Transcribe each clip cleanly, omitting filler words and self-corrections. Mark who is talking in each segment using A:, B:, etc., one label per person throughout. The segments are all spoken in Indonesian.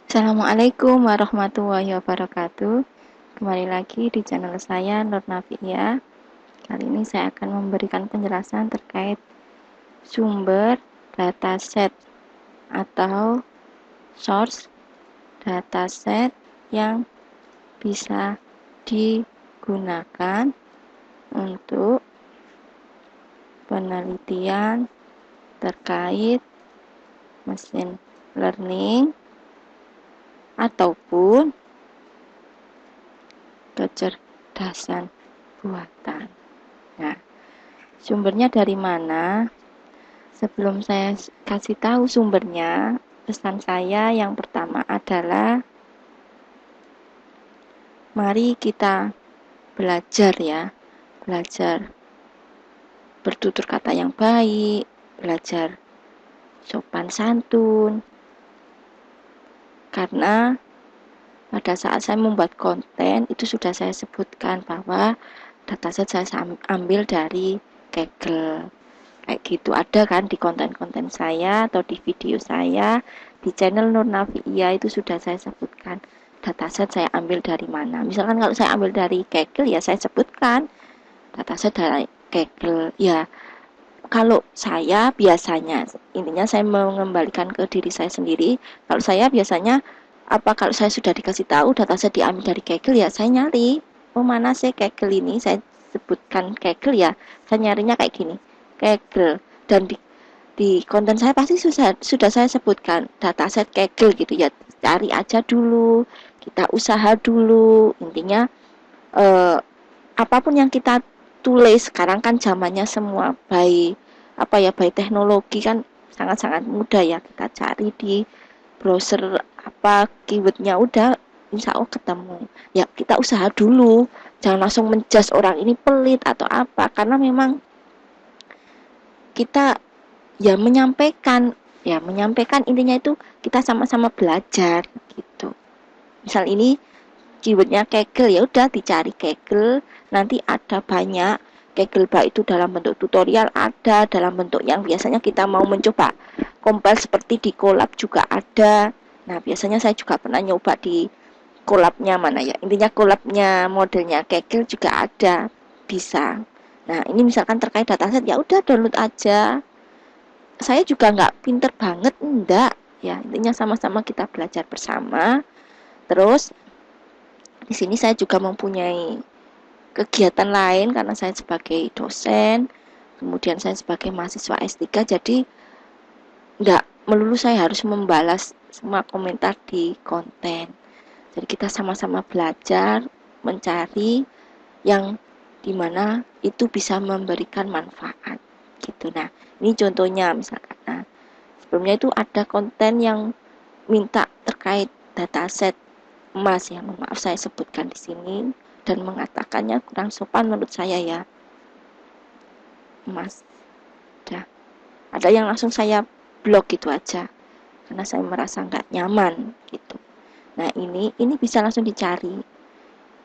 A: Assalamualaikum warahmatullahi wabarakatuh. Kembali lagi di channel saya Nur Nafia. Kali ini saya akan memberikan penjelasan terkait sumber dataset atau source dataset yang bisa digunakan untuk penelitian terkait mesin learning ataupun kecerdasan buatan. Nah, sumbernya dari mana? Sebelum saya kasih tahu sumbernya, pesan saya yang pertama adalah mari kita belajar ya, belajar bertutur kata yang baik, belajar sopan santun. Karena pada saat saya membuat konten itu sudah saya sebutkan bahwa dataset saya ambil dari Kaggle. Kayak gitu ada kan di konten-konten saya atau di video saya di channel Nur Nafia itu sudah saya sebutkan dataset saya ambil dari mana. Misalkan kalau saya ambil dari Kaggle ya saya sebutkan dataset dari Kaggle. Ya, kalau saya biasanya intinya saya mengembalikan ke diri saya sendiri. Kalau saya biasanya kalau saya sudah dikasih tahu dataset diambil dari Kaggle ya saya nyari. Oh mana sih Kaggle ini? Saya sebutkan Kaggle ya. Saya nyarinya kayak gini. Kaggle dan di konten saya pasti sudah saya sebutkan dataset Kaggle gitu ya. Cari aja dulu, kita usaha dulu. Intinya eh, apapun yang kita tulis sekarang kan zamannya semua by teknologi kan sangat-sangat mudah ya, kita cari di browser apa keywordnya udah insya Allah ketemu ya. Kita usaha dulu, jangan langsung menjudge orang ini pelit atau apa, karena memang kita ya menyampaikan intinya itu kita sama-sama belajar gitu. Misal ini keywordnya Kaggle ya udah dicari Kaggle, nanti ada banyak Kaggle baik itu dalam bentuk tutorial, ada dalam bentuk yang biasanya kita mau mencoba compile seperti di Colab juga ada. Nah biasanya saya juga pernah nyoba di Colabnya mana ya, intinya Colabnya modelnya Kaggle juga ada, bisa. Nah ini misalkan terkait dataset ya udah download aja. Saya juga nggak pinter banget, enggak ya, intinya sama-sama kita belajar bersama. Terus di sini saya juga mempunyai kegiatan lain karena saya sebagai dosen, kemudian saya sebagai mahasiswa S3, jadi enggak melulu saya harus membalas semua komentar di konten. Jadi kita sama-sama belajar, mencari yang dimana itu bisa memberikan manfaat gitu. Nah ini contohnya misalkan, nah sebelumnya itu ada konten yang minta terkait dataset emas ya, mohon maaf saya sebutkan di sini dan mengatakannya kurang sopan menurut saya ya, emas. Dah, ada yang langsung saya blok gitu aja karena saya merasa nggak nyaman gitu. Nah ini bisa langsung dicari.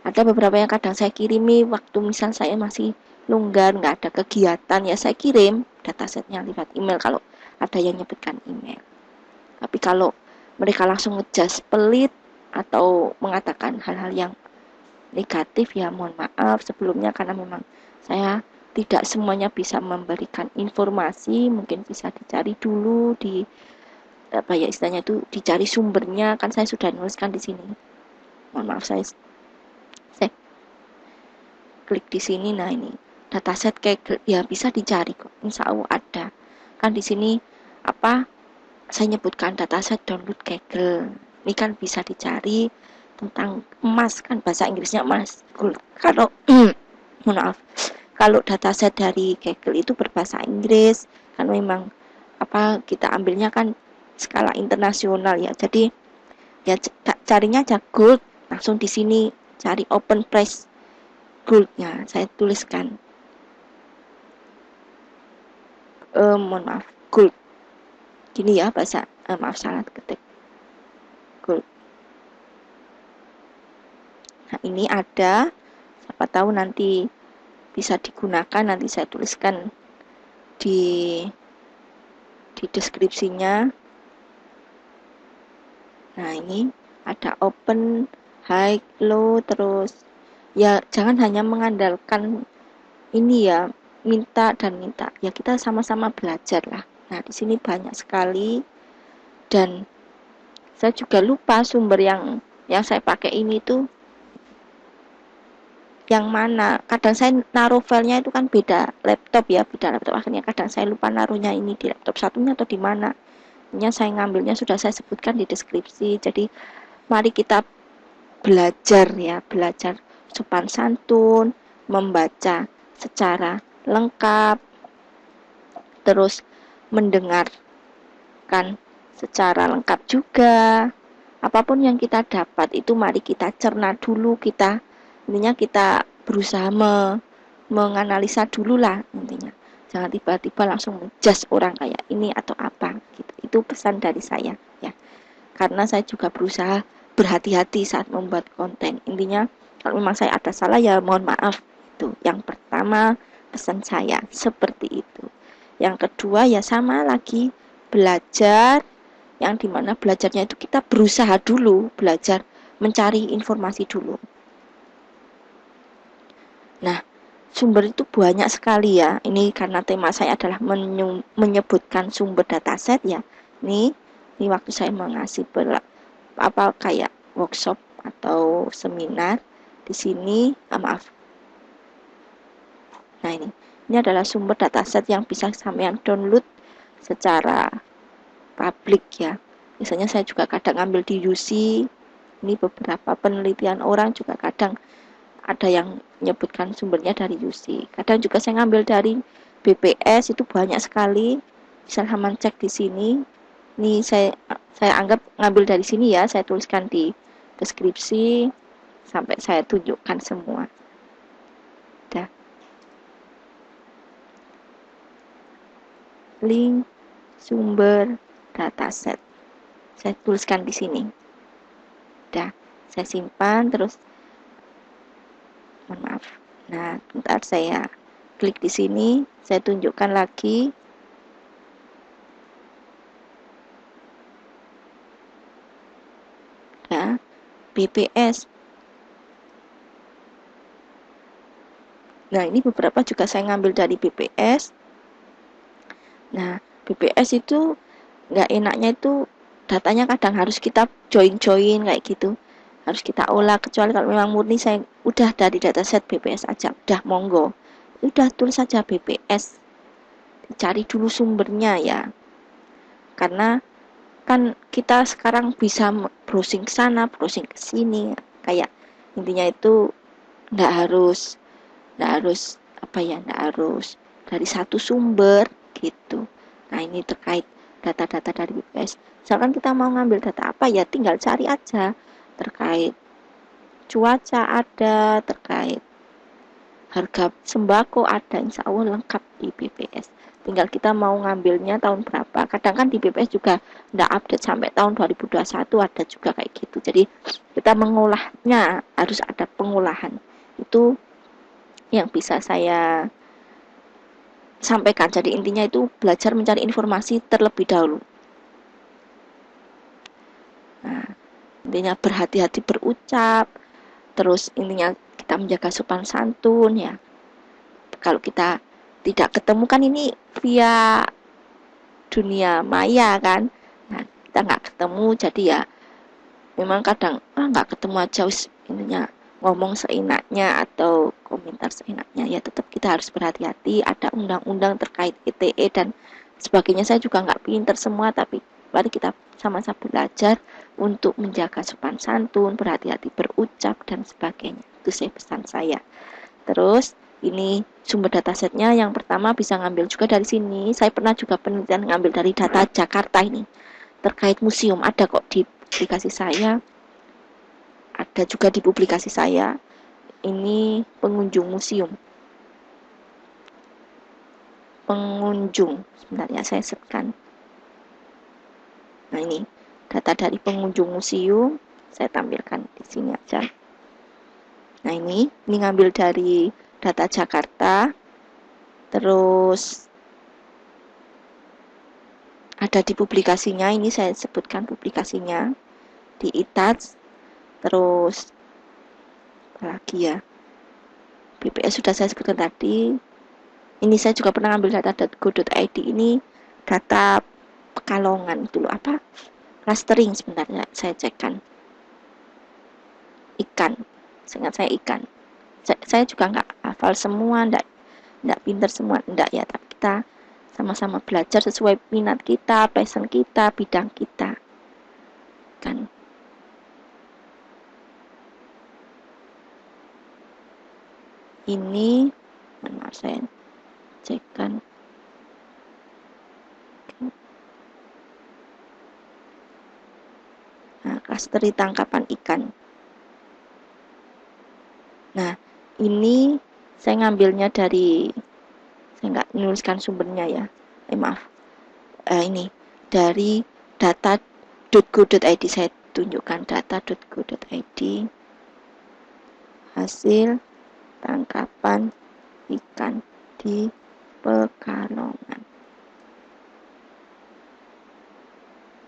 A: Ada beberapa yang kadang saya kirimi waktu misal saya masih longgar nggak ada kegiatan ya saya kirim datasetnya lewat email kalau ada yang nyebutkan email. Tapi kalau mereka langsung ngejudge pelit atau mengatakan hal-hal yang negatif ya mohon maaf sebelumnya, karena memang saya tidak semuanya bisa memberikan informasi, mungkin bisa dicari dulu di apa ya istilahnya itu dicari sumbernya, kan saya sudah nuliskan di sini. Mohon maaf saya klik di sini. Nah ini dataset Kaggle ya bisa dicari kok, insya Allah ada. Kan di sini apa saya nyebutkan dataset download Kaggle. Ini kan bisa dicari tentang emas, kan bahasa Inggrisnya emas. Kalau mohon maaf, kalau dataset dari Kaggle itu berbahasa Inggris kan memang kita ambilnya kan skala internasional ya. Jadi ya carinya aja gold, langsung di sini cari open price goldnya saya tuliskan mohon maaf gold gini ya bahasa maaf salah ketik gold. Nah ini ada, siapa tahu nanti bisa digunakan, nanti saya tuliskan di deskripsinya. Nah, ini ada open, high, low, terus ya jangan hanya mengandalkan ini ya, minta dan minta. Ya kita sama-sama belajar lah. Nah, di sini banyak sekali dan saya juga lupa sumber yang saya pakai ini tuh yang mana. Kadang saya naruh filenya itu kan beda laptop ya, beda laptop, akhirnya kadang saya lupa naruhnya ini di laptop satunya atau di mana. Ini saya ngambilnya sudah saya sebutkan di deskripsi. Jadi mari kita belajar ya, belajar sopan santun, membaca secara lengkap, terus mendengarkan secara lengkap juga. Apapun yang kita dapat itu mari kita cerna dulu, intinya kita berusaha menganalisa dulu lah intinya. Jangan tiba-tiba langsung menjudge orang kayak ini atau apa gitu. Itu pesan dari saya ya. Karena saya juga berusaha berhati-hati saat membuat konten. Intinya kalau memang saya ada salah ya mohon maaf. Itu yang pertama pesan saya seperti itu. Yang kedua ya sama lagi, belajar, yang dimana belajarnya itu kita berusaha dulu, belajar mencari informasi dulu. Nah, sumber itu banyak sekali ya. Ini karena tema saya adalah menyebutkan sumber dataset ya. Ini waktu saya mengasih kayak workshop atau seminar di sini. Maaf. Nah, ini adalah sumber dataset yang bisa sampean download secara publik ya. Misalnya saya juga kadang ngambil di UC. Ini beberapa penelitian orang juga kadang ada yang menyebutkan sumbernya dari UC. Kadang juga saya ngambil dari BPS, itu banyak sekali. Bisa teman cek di sini. Ini saya anggap ngambil dari sini ya, saya tuliskan di deskripsi sampai saya tunjukkan semua. Dah. Link sumber dataset. Saya tuliskan di sini. Dah, saya simpan terus. Mohon maaf. Nah, bentar saya klik di sini, saya tunjukkan lagi. Ya, BPS. Nah, ini beberapa juga saya ngambil dari BPS. Nah, BPS itu nggak enaknya itu datanya kadang harus kita join kayak gitu. Harus kita olah, kecuali kalau memang murni saya udah dari dataset BPS aja, udah monggo. Udah tulis saja BPS. Dicari dulu sumbernya ya. Karena kan kita sekarang bisa browsing ke sana, browsing ke sini, kayak intinya itu nggak harus nggak harus dari satu sumber gitu. Nah, ini terkait data-data dari BPS. Misalkan kita mau ngambil data apa ya tinggal cari aja, terkait cuaca ada, terkait harga sembako ada, insya Allah lengkap di BPS. Tinggal kita mau ngambilnya tahun berapa. Kadang kan di BPS juga nggak update sampai tahun 2021, ada juga kayak gitu. Jadi kita mengolahnya harus ada pengolahan. Itu yang bisa saya sampaikan. Jadi intinya itu belajar mencari informasi terlebih dahulu. Nah, intinya berhati-hati berucap, terus intinya kita menjaga sopan santun ya. Kalau kita tidak ketemu kan ini via dunia maya kan, nah kita nggak ketemu jadi ya memang kadang nggak ketemu aja intinya ngomong seenaknya atau komentar seenaknya ya, tetap kita harus berhati-hati, ada undang-undang terkait ITE dan sebagainya. Saya juga nggak pinter semua, tapi mari kita sama-sama belajar untuk menjaga sopan santun, berhati-hati berucap dan sebagainya. Itu sih pesan saya. Terus ini sumber datasetnya yang pertama bisa ngambil juga dari sini. Saya pernah juga penelitian ngambil dari data Jakarta ini terkait museum, ada kok di aplikasi saya, ada juga di publikasi saya. Ini pengunjung museum. Pengunjung, sebentar ya saya setkan. Nah, ini data dari pengunjung museum, saya tampilkan di sini aja. Nah, ini ngambil dari data Jakarta. Terus ada di publikasinya, ini saya sebutkan publikasinya. di ITouch, terus apalagi ya, BPS sudah saya sebutkan tadi. Ini saya juga pernah ambil data.go.id, ini data Pekalongan dulu, apa, clustering sebenarnya saya cekkan ikan, seingat saya ikan. Saya juga nggak hafal semua, nggak pinter semua, nggak ya, tapi kita sama-sama belajar sesuai minat kita, passion kita, bidang kita kan. Ini mana saya cekkan. Nah, klasteri tangkapan ikan. Nah, ini saya ngambilnya dari, saya nggak menuliskan sumbernya ya, maaf. Ini dari data.go.id, saya tunjukkan data.go.id, hasil tangkapan ikan di Pekalongan.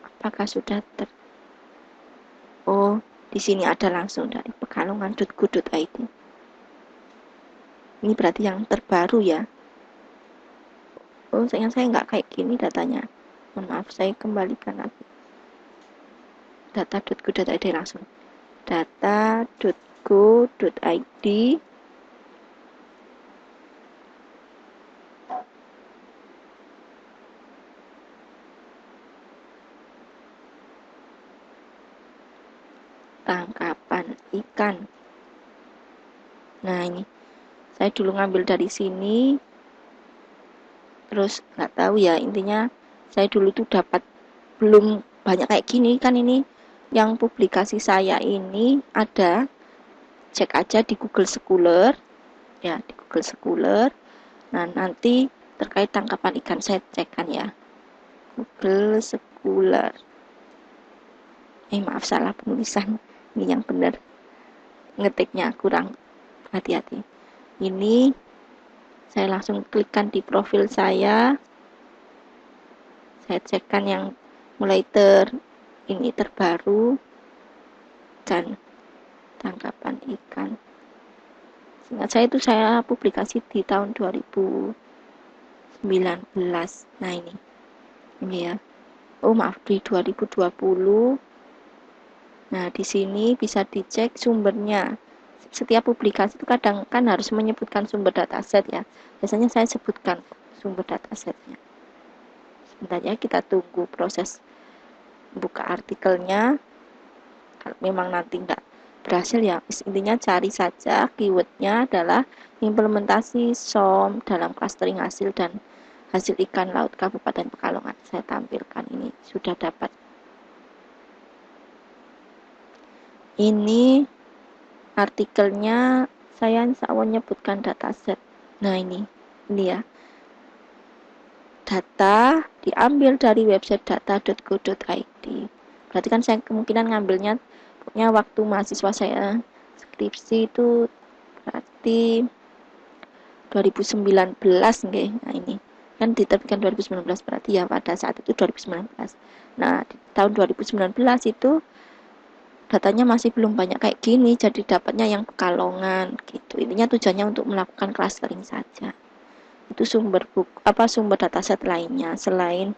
A: Apakah sudah Oh, di sini ada langsung dari pekalongan.go.id. Ini berarti yang terbaru ya. Oh, saya nggak kayak gini datanya. Mohon maaf, saya kembalikan lagi. Data.go.id langsung. Data.go.id, tangkapan ikan. Nah, ini saya dulu ngambil dari sini, terus nggak tahu ya, intinya saya dulu tuh dapat belum banyak kayak gini kan. Ini yang publikasi saya ini ada, cek aja di Google Scholar ya, di Google Scholar. Nah, nanti terkait tangkapan ikan saya cekkan ya, Google Scholar. Maaf, salah penulisan, ini yang benar, ngetiknya kurang hati-hati. Ini saya langsung klikkan di profil saya cekkan yang mulai ini terbaru, dan tangkapan ikan. Seingat saya itu saya publikasi di tahun 2019. Nah, ini ya. Oh, maaf, di 2020. Nah, di sini bisa dicek sumbernya. Setiap publikasi itu kadang kan harus menyebutkan sumber dataset ya. Biasanya saya sebutkan sumber datasetnya. Sebentar ya, kita tunggu proses buka artikelnya. Kalau memang nanti nggak berhasil ya, intinya cari saja keywordnya adalah implementasi SOM dalam clustering hasil dan hasil ikan laut Kabupaten Pekalongan. Saya tampilkan, ini sudah dapat. Ini artikelnya, saya insya Allah nyebutkan dataset. Nah, ini ya, data diambil dari website data.go.id. Berarti kan saya kemungkinan ngambilnya punya waktu mahasiswa saya skripsi itu berarti 2019 nggih. Nah, ini kan diterbitkan 2019, berarti ya pada saat itu 2019. Nah, di tahun 2019 itu datanya masih belum banyak kayak gini, jadi dapatnya yang Pekalongan gitu. Intinya tujuannya untuk melakukan clustering saja. Itu sumber sumber dataset lainnya selain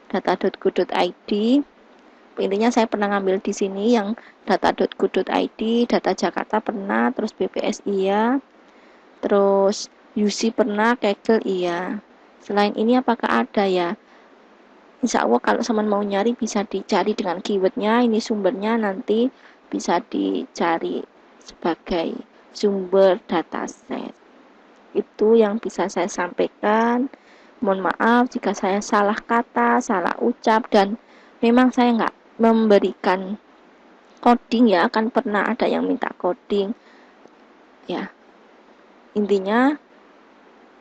A: data.go.id. Intinya saya pernah ngambil di sini yang data.go.id, data Jakarta pernah, terus BPS iya, terus UC pernah, Kaggle iya. Selain ini apakah ada ya? Insya Allah kalau teman mau nyari bisa dicari dengan keywordnya, ini sumbernya nanti bisa dicari sebagai sumber dataset. Itu yang bisa saya sampaikan. Mohon maaf jika saya salah kata, salah ucap, dan memang saya nggak memberikan coding ya, kan pernah ada yang minta coding ya. Intinya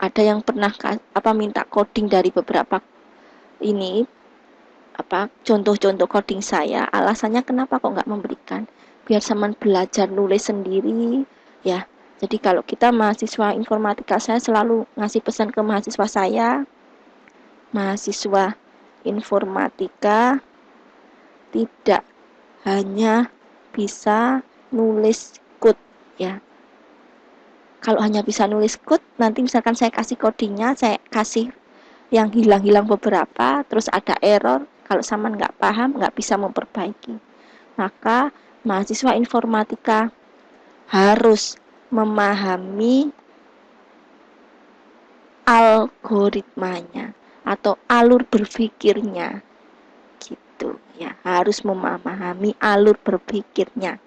A: ada yang pernah minta coding dari beberapa ini contoh-contoh coding saya. Alasannya kenapa kok nggak memberikan, biar teman belajar nulis sendiri ya. Jadi kalau kita mahasiswa informatika, saya selalu ngasih pesan ke mahasiswa saya, mahasiswa informatika tidak hanya bisa nulis code ya. Kalau hanya bisa nulis code, nanti misalkan saya kasih codingnya, saya kasih yang hilang-hilang beberapa, terus ada error, kalau Saman nggak paham, nggak bisa memperbaiki. Maka mahasiswa informatika harus memahami algoritmanya atau alur berpikirnya gitu ya, harus memahami alur berpikirnya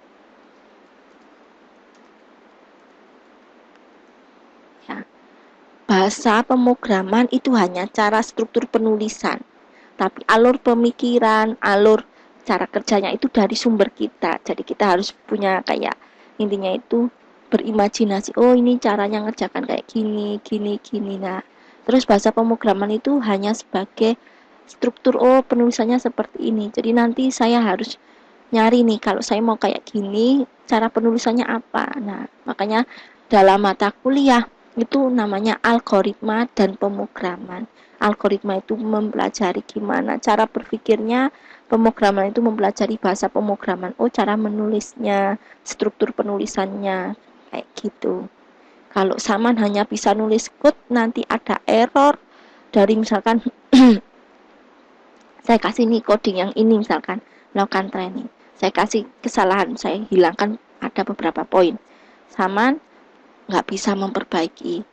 A: ya. Bahasa pemrograman itu hanya cara struktur penulisan, tapi alur pemikiran, alur cara kerjanya itu dari sumber kita. Jadi kita harus punya kayak intinya itu berimajinasi, oh ini caranya ngerjakan kayak gini, gini, gini. Nah, terus bahasa pemrograman itu hanya sebagai struktur, oh penulisannya seperti ini. Jadi nanti saya harus nyari nih, kalau saya mau kayak gini, cara penulisannya apa. Nah, makanya dalam mata kuliah itu namanya algoritma dan pemrograman. Algoritma itu mempelajari gimana cara berpikirnya, pemrograman itu mempelajari bahasa pemrograman. Oh, cara menulisnya, struktur penulisannya, kayak gitu. Kalau Saman hanya bisa nulis code, nanti ada error dari misalkan saya kasih nih coding yang ini misalkan, melakukan training. Saya kasih kesalahan, saya hilangkan ada beberapa poin. Saman nggak bisa memperbaiki.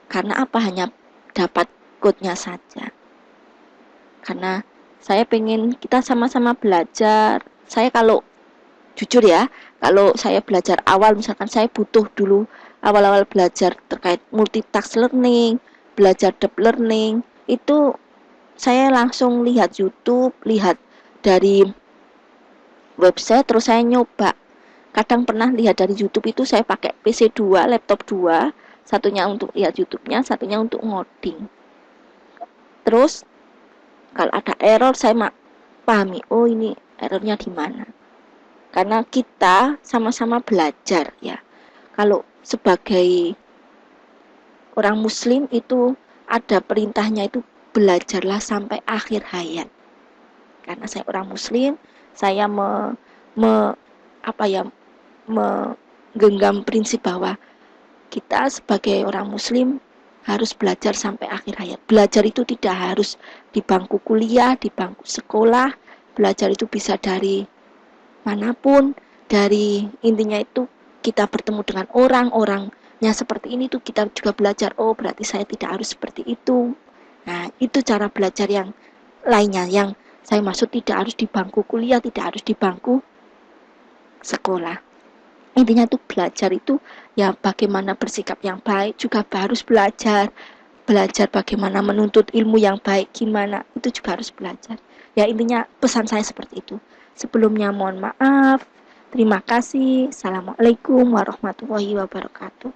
A: Karena apa? Hanya dapat code-nya saja. Karena saya pengen kita sama-sama belajar. Saya kalau jujur ya, kalau saya belajar awal misalkan saya butuh dulu awal-awal belajar terkait multitask learning, belajar deep learning, itu saya langsung lihat YouTube, lihat dari website, terus saya nyoba. Kadang pernah lihat dari YouTube itu saya pakai PC 2, laptop 2, satunya untuk lihat YouTube-nya, satunya untuk ngoding. Terus kalau ada error saya pahami, oh ini errornya di mana. Karena kita sama-sama belajar ya. Kalau sebagai orang muslim itu ada perintahnya itu belajarlah sampai akhir hayat. Karena saya orang muslim, saya menggenggam prinsip bahwa kita sebagai orang muslim harus belajar sampai akhir hayat. Belajar itu tidak harus di bangku kuliah, di bangku sekolah. Belajar itu bisa dari manapun, dari intinya itu kita bertemu dengan orang-orangnya seperti ini tuh kita juga belajar, oh berarti saya tidak harus seperti itu. Nah, itu cara belajar yang lainnya yang saya maksud tidak harus di bangku kuliah, tidak harus di bangku sekolah. Intinya tuh belajar itu ya bagaimana bersikap yang baik, juga harus belajar. Belajar bagaimana menuntut ilmu yang baik, gimana, itu juga harus belajar. Ya intinya pesan saya seperti itu. Sebelumnya mohon maaf. Terima kasih. Assalamualaikum warahmatullahi wabarakatuh.